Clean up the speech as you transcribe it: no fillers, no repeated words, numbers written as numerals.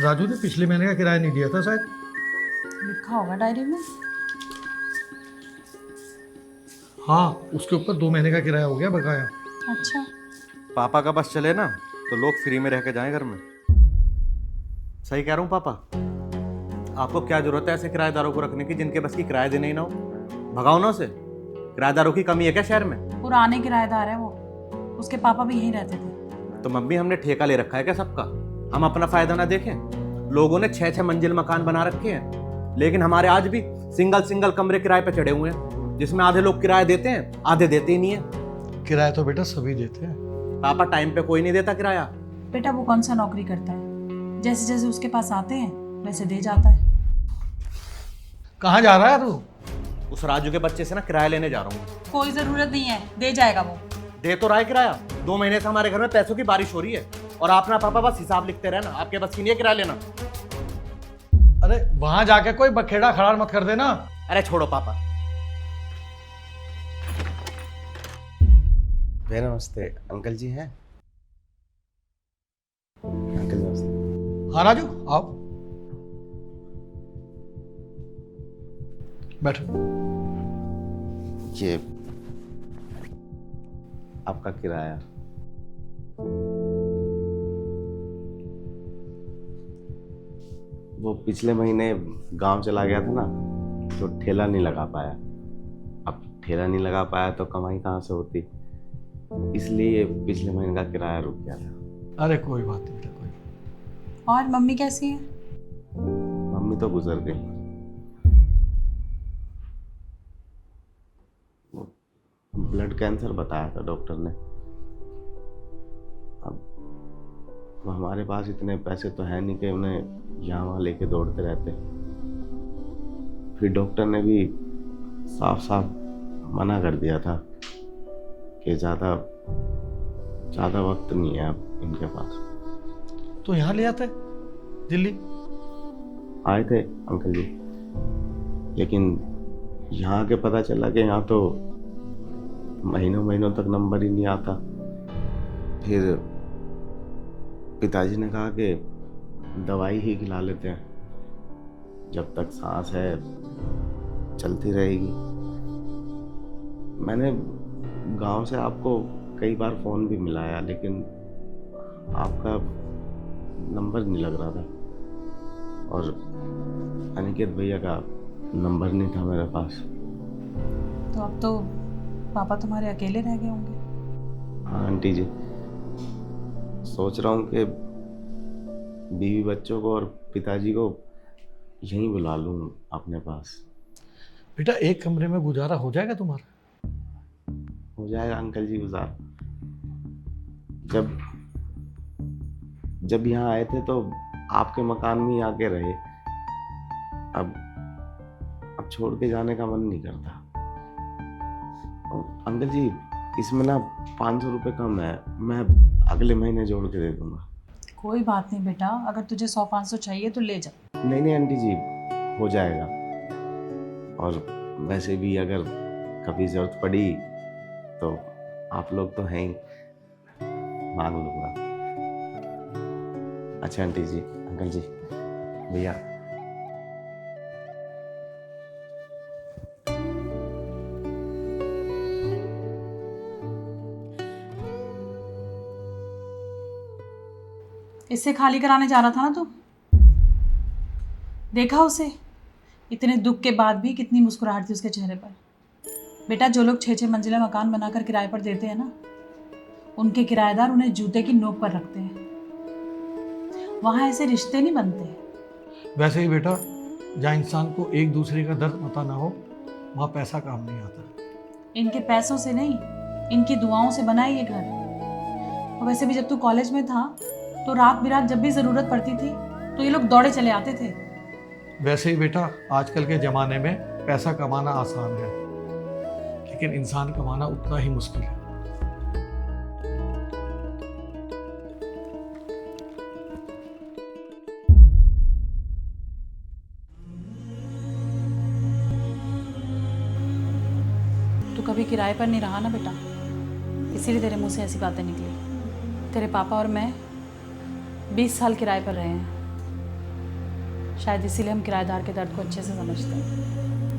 राजू ने पिछले महीने का किराया नहीं दिया था शायद। लिखा होगा डायरी में। हाँ, उसके ऊपर 2 महीने का किराया हो गया बकाया। अच्छा। पापा का बस चले ना तो लोग फ्री में रह के जाएं घर में। सही कह रहा हूँ पापा। आपको क्या जरूरत है ऐसे किराएदारों को रखने की जिनके बस की किराया देने ही ना हो? भगाओ ना उसे। किराएदारों की कमी है क्या शहर में? पुराने किराएदार है वो, उसके पापा भी यहीं रहते थे। तो मम्मी हमने ठेका ले रखा है क्या सबका? हम अपना फायदा ना देखें? लोगों ने 6-6 मंजिल मकान बना रखे हैं, लेकिन हमारे आज भी सिंगल सिंगल कमरे किराए पे चढ़े हुए हैं, जिसमें आधे लोग किराया देते हैं, आधे देते ही नहीं है। किराया तो बेटा सभी देते हैं। पापा टाइम पे कोई नहीं देता किराया। बेटा वो कौन सा नौकरी करता है? जैसे जैसे उसके पास आते हैं वैसे दे जाता है। कहाँ जा रहा है तू? उस राजू के बच्चे से ना किराया लेने जा रहा हूँ। कोई जरूरत नहीं है, दे जाएगा वो। दे तो रहा है किराया। 2 महीने से हमारे घर में पैसों की बारिश हो रही है, और आप ना पापा बस हिसाब लिखते रहना। आपके बस की नहीं है किराया लेना। अरे वहां जाके कोई बखेड़ा खड़ा मत कर देना। अरे छोड़ो पापा। भैया नमस्ते। अंकल जी हैं? अंकल नमस्ते। हाँ राजू आओ, बैठो। ये आपका किराया। वो पिछले महीने गांव चला गया था ना, तो ठेला नहीं लगा पाया। अब ठेला नहीं लगा पाया तो कमाई कहाँ से होती, इसलिए पिछले महीने का किराया रुक गया था। अरे कोई बात नहीं बेटा, कोई। और मम्मी कैसी है? मम्मी तो गुजर गई। वो ब्लड कैंसर बताया था डॉक्टर ने। अब हमारे पास इतने पैसे तो है नहीं कि उन्हें यहाँ वहाँ लेके दौड़ते रहते। फिर डॉक्टर ने भी साफ साफ मना कर दिया था कि ज़्यादा वक्त नहीं है अब इनके पास। तो यहाँ ले आते दिल्ली। आए थे अंकल जी, लेकिन यहाँ के पता चला कि यहाँ तो महीनों महीनों तक नंबर ही नहीं आता। फिर पिताजी ने कहा कि दवाई ही खिला लेते हैं, जब तक सांस है चलती रहेगी। मैंने गांव से आपको कई बार फ़ोन भी मिलाया, लेकिन आपका नंबर नहीं लग रहा था, और अनिकेत भैया का नंबर नहीं था मेरे पास। तो अब तो पापा तुम्हारे अकेले रह गए होंगे। हाँ आंटी जी, सोच रहा हूँ कि बीवी बच्चों को और पिताजी को यहीं बुला लूँ अपने पास। बेटा एक कमरे में गुजारा हो जाएगा तुम्हारा? हो जाएगा अंकल जी गुजार। जब यहाँ आए थे तो आपके मकान में ही आके रहे। अब छोड़ के जाने का मन नहीं करता। और अंकल जी इसमें ना 500 रुपये कम है, मैं अगले महीने जोड़ के दे दूंगा। कोई बात नहीं बेटा, अगर तुझे 100-500 चाहिए तो ले जा। नहीं आंटी जी, हो जाएगा। और वैसे भी अगर कभी जरूरत पड़ी तो आप लोग तो हैं ही, मांग लूंगा। अच्छा आंटी जी, अंकल जी, भैया इससे खाली कराने जा रहा था ना तू? देखा उसे? इतने दुख के बाद भी कितनी मुस्कुराहट थी उसके चेहरे पर। बेटा जो लोग 6-6 मंजिला मकान बनाकर किराए पर देते हैं ना, उनके किराएदार उन्हें जूते की नोक पर रखते हैं। वहां ऐसे रिश्ते नहीं बनते। वैसे ही बेटा, जहाँ इंसान को एक दूसरे का दर्द पता ना हो, वहाँ पैसा काम नहीं आता। इनके पैसों से नहीं, इनकी दुआओं से बना है ये घर। और वैसे भी जब तू कॉलेज में था तो रात बिरात जब भी ज़रूरत पड़ती थी तो ये लोग दौड़े चले आते थे। वैसे ही बेटा, आजकल के ज़माने में पैसा कमाना आसान है, लेकिन इंसान कमाना उतना ही मुश्किल है। तू कभी किराए पर नहीं रहा ना बेटा, इसीलिए तेरे मुंह से ऐसी बातें निकली। तेरे पापा और मैं 20 साल किराए पर रहे हैं। शायद इसीलिए हम किराएदार के दर्द को अच्छे से समझते हैं।